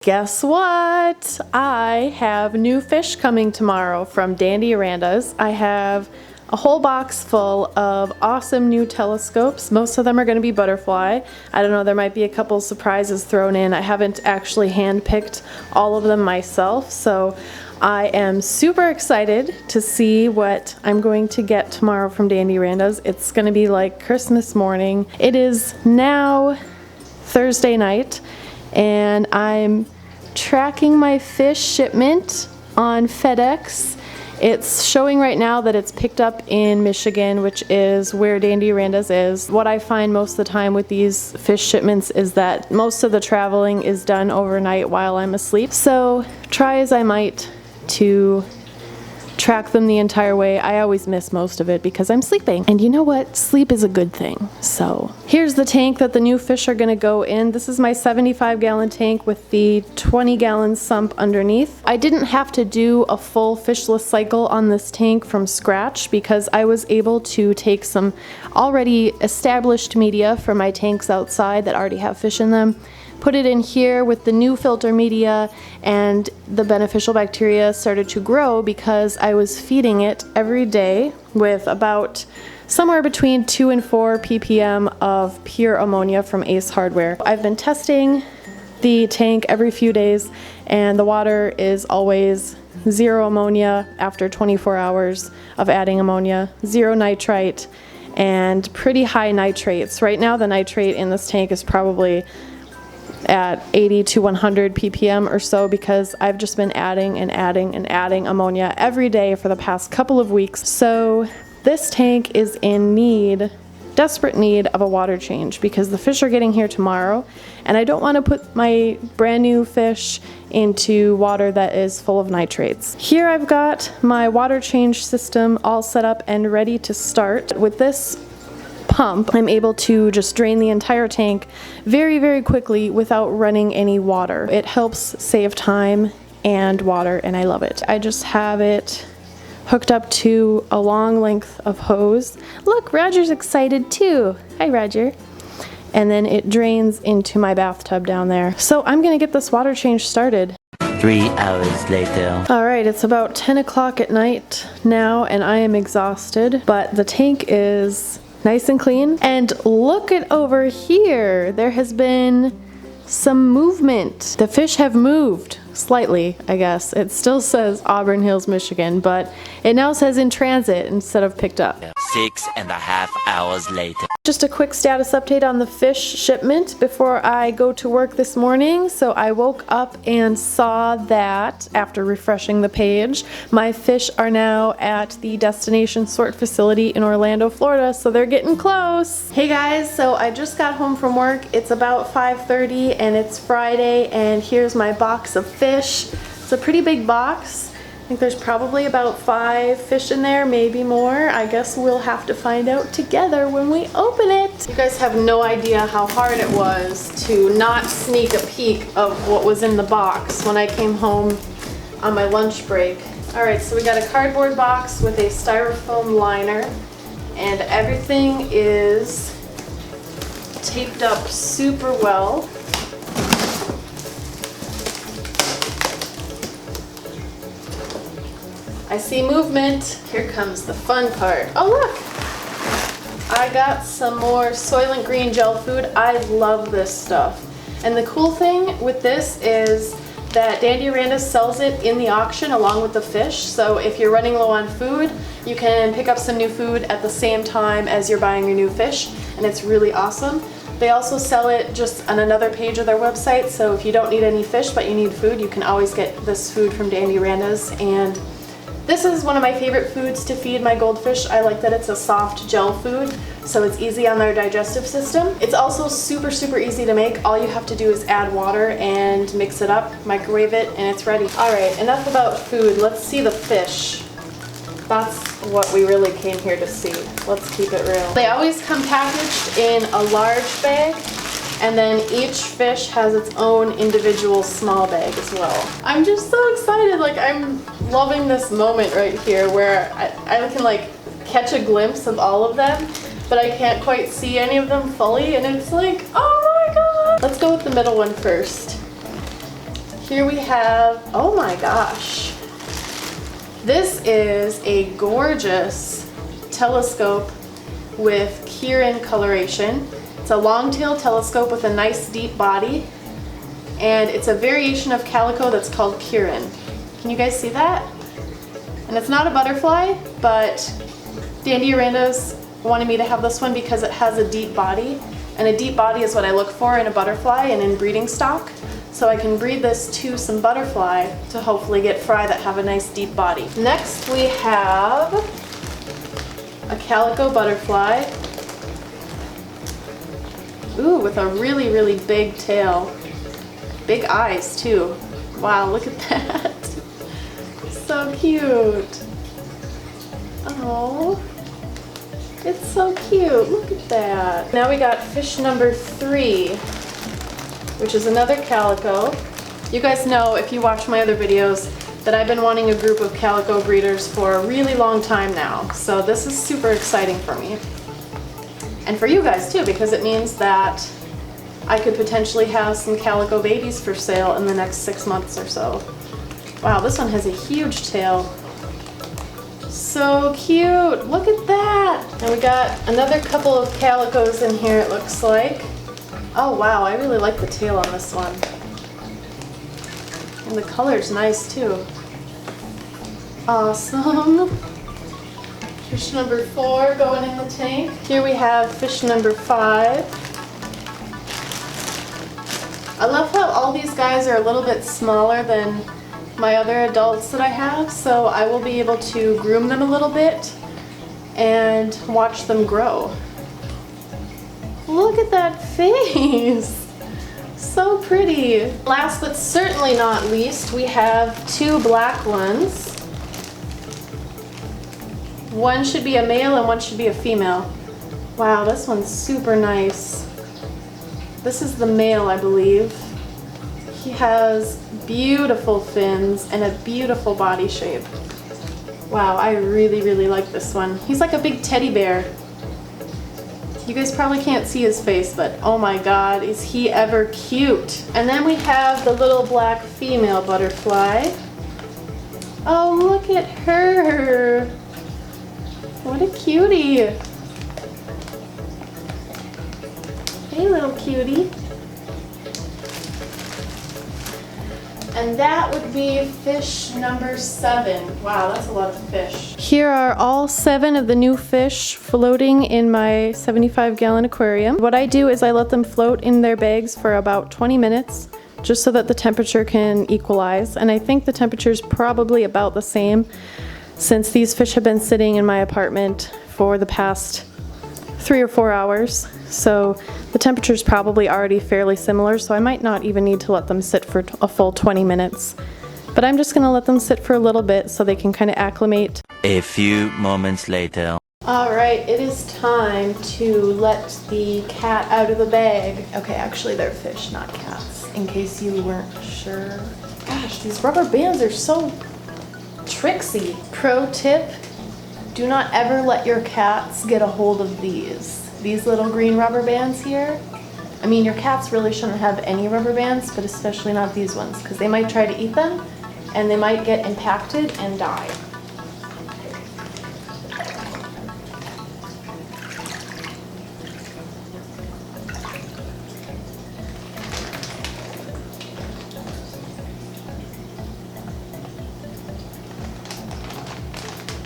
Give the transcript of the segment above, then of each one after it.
Guess what? I have new fish coming tomorrow from Dandy Orandas. I have a whole box full of awesome new telescopes. Most of them are going to be butterfly. I don't know, there might be a couple surprises thrown in. I haven't actually handpicked all of them myself, so I am super excited to see what I'm going to get tomorrow from Dandy Orandas. It's going to be like Christmas morning. It is now Thursday night, and I'm tracking my fish shipment on FedEx. It's showing right now that it's picked up in Michigan, which is where Dandy Orandas is. What I find most of the time with these fish shipments is that most of the traveling is done overnight while I'm asleep. So try as I might to track them the entire way, I always miss most of it because I'm sleeping. And you know what? Sleep is a good thing. So here's the tank that the new fish are gonna go in. This is my 75-gallon tank with the 20-gallon sump underneath. I didn't have to do a full fishless cycle on this tank from scratch because I was able to take some already established media from my tanks outside that already have fish in them, put it in here with the new filter media, and the beneficial bacteria started to grow because I was feeding it every day with about somewhere between 2 and 4 ppm of pure ammonia from Ace Hardware. I've been testing the tank every few days, and the water is always 0 ammonia after 24 hours of adding ammonia, 0 nitrite, and pretty high nitrates. Right now the nitrate in this tank is probably at 80 to 100 ppm or so because I've just been adding and adding and adding ammonia every day for the past couple of weeks. So this tank is in need, desperate need of a water change because the fish are getting here tomorrow, and I don't want to put my brand new fish into water that is full of nitrates. Here I've got my water change system all set up and ready to start. With this pump, I'm able to just drain the entire tank very quickly without running any water. It helps save time and water, and I love it. I just have it hooked up to a long length of hose. Look, Roger's excited too. Hi, Roger. And then it drains into my bathtub down there. So I'm gonna get this water change started. 3 hours later. All right, it's about 10 o'clock at night now, and I am exhausted, but the tank is nice and clean. And look at over here. There has been some movement. The fish have moved slightly, I guess. It still says Auburn Hills, Michigan, but it now says in transit instead of picked up. 6.5 hours later. Just a quick status update on the fish shipment before I go to work this morning. So I woke up and saw that after refreshing the page, my fish are now at the destination sort facility in Orlando, Florida, so they're getting close. Hey guys, so I just got home from work. It's about 5:30 and it's Friday, and here's my box of fish. It's a pretty big box. I think there's probably about 5 fish in there, maybe more. I guess we'll have to find out together when we open it. You guys have no idea how hard it was to not sneak a peek of what was in the box when I came home on my lunch break. All right, so we got a cardboard box with a styrofoam liner, and everything is taped up super well. I see movement. Here comes the fun part. Oh look! I got some more Soylent green gel food. I love this stuff. And the cool thing with this is that Dandy Orandas sells it in the auction along with the fish. So if you're running low on food, you can pick up some new food at the same time as you're buying your new fish, and it's really awesome. They also sell it just on another page of their website, so if you don't need any fish but you need food, you can always get this food from Dandy Orandas. And this is one of my favorite foods to feed my goldfish. I like that it's a soft gel food, so it's easy on their digestive system. It's also super easy to make. All you have to do is add water and mix it up, microwave it, and it's ready. All right, enough about food. Let's see the fish. That's what we really came here to see. Let's keep it real. They always come packaged in a large bag, and then each fish has its own individual small bag as well. I'm just so excited. Like, I'm loving this moment right here where I can like catch a glimpse of all of them, but I can't quite see any of them fully, and it's like, oh my god. Let's go with the middle one first. Here we have, oh my gosh. This is a gorgeous telescope with Kirin coloration. It's a long-tailed telescope with a nice deep body, and it's a variation of Calico that's called Kirin. Can you guys see that? And it's not a butterfly, but Dandy Orandas wanted me to have this one because it has a deep body, and a deep body is what I look for in a butterfly and in breeding stock. So I can breed this to some butterfly to hopefully get fry that have a nice deep body. Next we have a Calico Butterfly. Ooh, with a really, really big tail. Big eyes too. Wow, look at that. So cute. Oh, it's so cute. Look at that. Now we got fish number 3. Which is another calico. You guys know, if you watch my other videos, that I've been wanting a group of calico breeders for a really long time now. So this is super exciting for me. And for you guys too, because it means that I could potentially have some calico babies for sale in the next 6 months or so. Wow, this one has a huge tail. So cute, look at that. And we got another couple of calicos in here, it looks like. Oh wow, I really like the tail on this one. And the color's nice too. Awesome. Fish number 4 going in the tank. Here we have fish number 5. I love how all these guys are a little bit smaller than my other adults that I have, so I will be able to groom them a little bit and watch them grow. Look at that face! So pretty! Last but certainly not least, we have 2 black ones. One should be a male and one should be a female. Wow, this one's super nice. This is the male, I believe. He has beautiful fins and a beautiful body shape. Wow, I really, really like this one. He's like a big teddy bear. You guys probably can't see his face, but oh my god, is he ever cute. And then we have the little black female butterfly. Oh, look at her. What a cutie. Hey, little cutie. And that would be fish number 7. Wow, that's a lot of fish. Here are all 7 of the new fish floating in my 75-gallon aquarium. What I do is I let them float in their bags for about 20 minutes, just so that the temperature can equalize. And I think the temperature is probably about the same, since these fish have been sitting in my apartment for the past 3 or 4 hours. So the temperature is probably already fairly similar, so I might not even need to let them sit for a full 20 minutes. But I'm just gonna let them sit for a little bit so they can kind of acclimate. A few moments later. Alright, it is time to let the cat out of the bag. Okay, actually they're fish, not cats, in case you weren't sure. Gosh, these rubber bands are so tricksy. Pro tip, do not ever let your cats get a hold of these little green rubber bands here. I mean, your cats really shouldn't have any rubber bands, but especially not these ones, because they might try to eat them and they might get impacted and die.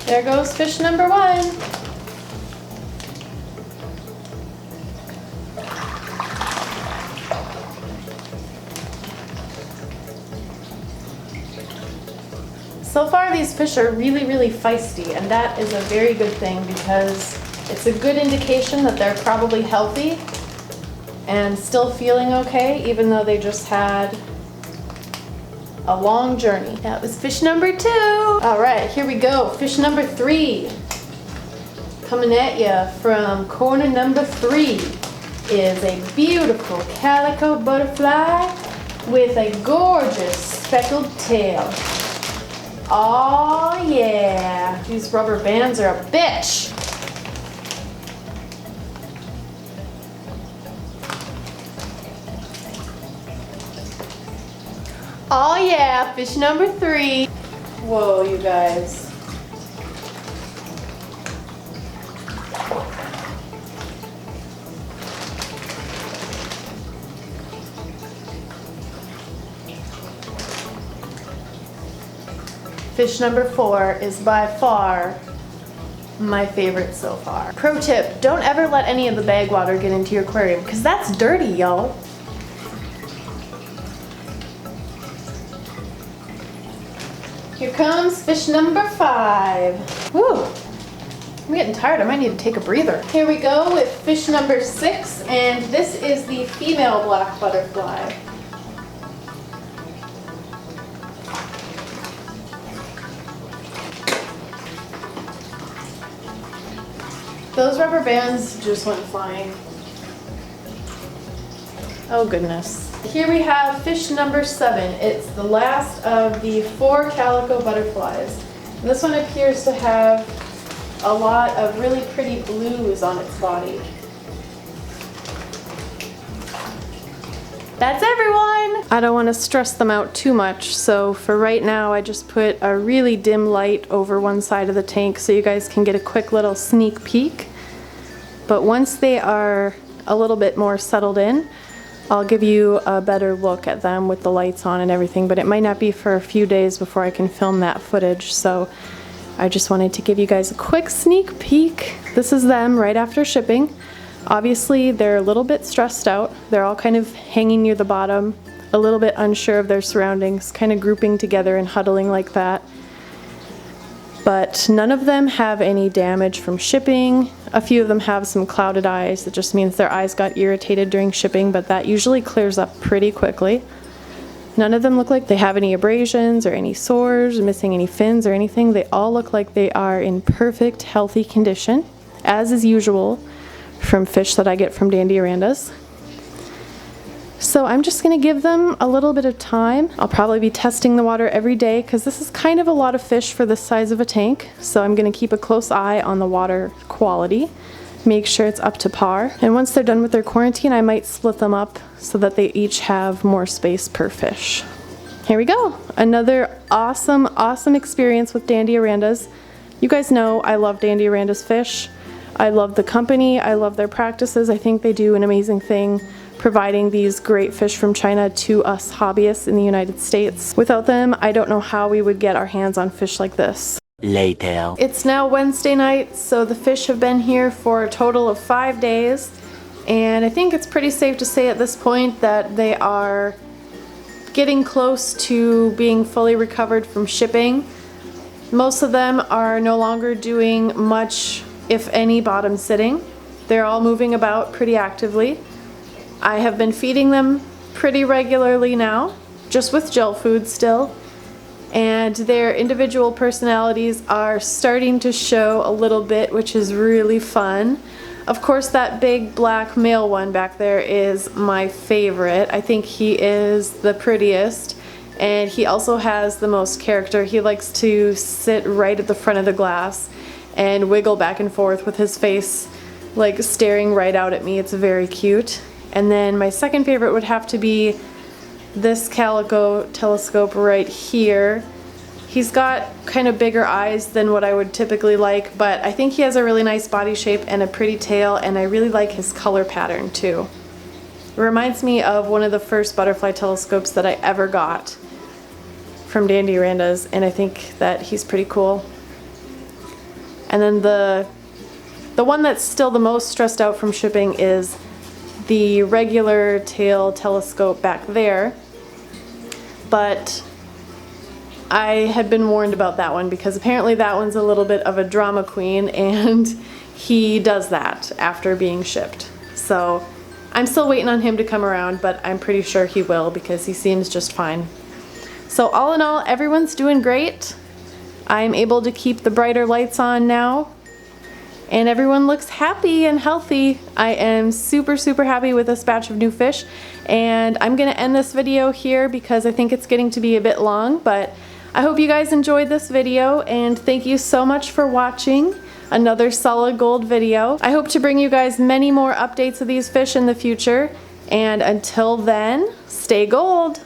There goes fish number 1. So far these fish are really, really feisty, and that is a very good thing because it's a good indication that they're probably healthy and still feeling okay, even though they just had a long journey. That was fish number 2. All right, here we go. Fish number 3. Coming at you from corner number 3 is a beautiful calico butterfly with a gorgeous speckled tail. Oh yeah, these rubber bands are a bitch. Oh yeah, fish number 3. Whoa, you guys. Fish number 4 is by far my favorite so far. Pro tip, don't ever let any of the bag water get into your aquarium because that's dirty, y'all. Here comes fish number 5. Woo! I'm getting tired. I might need to take a breather. Here we go with fish number 6, and this is the female black butterfly. Those rubber bands just went flying. Oh goodness. Here we have fish number 7. It's the last of the 4 calico butterflies. And this one appears to have a lot of really pretty blues on its body. That's everyone! I don't want to stress them out too much, so for right now I just put a really dim light over one side of the tank so you guys can get a quick little sneak peek. But once they are a little bit more settled in, I'll give you a better look at them with the lights on and everything, but it might not be for a few days before I can film that footage, so I just wanted to give you guys a quick sneak peek. This is them right after shipping. Obviously, they're a little bit stressed out. They're all kind of hanging near the bottom, a little bit unsure of their surroundings, kind of grouping together and huddling like that. But none of them have any damage from shipping. A few of them have some clouded eyes. It just means their eyes got irritated during shipping, but that usually clears up pretty quickly. None of them look like they have any abrasions or any sores, missing any fins or anything. They all look like they are in perfect, healthy condition, as is usual from fish that I get from Dandy Orandas. So I'm just going to give them a little bit of time. I'll probably be testing the water every day because this is kind of a lot of fish for the size of a tank. So I'm going to keep a close eye on the water quality, make sure it's up to par. And once they're done with their quarantine, I might split them up so that they each have more space per fish. Here we go. Another awesome, awesome experience with Dandy Orandas. You guys know I love Dandy Orandas fish. I love the company. I love their practices. I think they do an amazing thing providing these great fish from China to us hobbyists in the United States. Without them, I don't know how we would get our hands on fish like this. Later. It's now Wednesday night, so the fish have been here for a total of 5 days, and I think it's pretty safe to say at this point that they are getting close to being fully recovered from shipping. Most of them are no longer doing much, if any, bottom sitting. They're all moving about pretty actively. I have been feeding them pretty regularly now, just with gel food still, and their individual personalities are starting to show a little bit, which is really fun. Of course, that big black male one back there is my favorite. I think he is the prettiest, and he also has the most character. He likes to sit right at the front of the glass and wiggle back and forth with his face like staring right out at me. It's very cute. And then my second favorite would have to be this calico telescope right here. He's got kind of bigger eyes than what I would typically like, but I think he has a really nice body shape and a pretty tail, and I really like his color pattern too. It reminds me of one of the first butterfly telescopes that I ever got from Dandy Orandas, and I think that he's pretty cool. And then the one that's still the most stressed out from shipping is the regular tail telescope back there, but I had been warned about that one because apparently that one's a little bit of a drama queen, and he does that after being shipped. So I'm still waiting on him to come around, but I'm pretty sure he will because he seems just fine. So all in all, everyone's doing great. I'm able to keep the brighter lights on now, and everyone looks happy and healthy. I am super, super happy with this batch of new fish, and I'm gonna end this video here because I think it's getting to be a bit long, but I hope you guys enjoyed this video, and thank you so much for watching another solid gold video. I hope to bring you guys many more updates of these fish in the future, and until then, stay gold.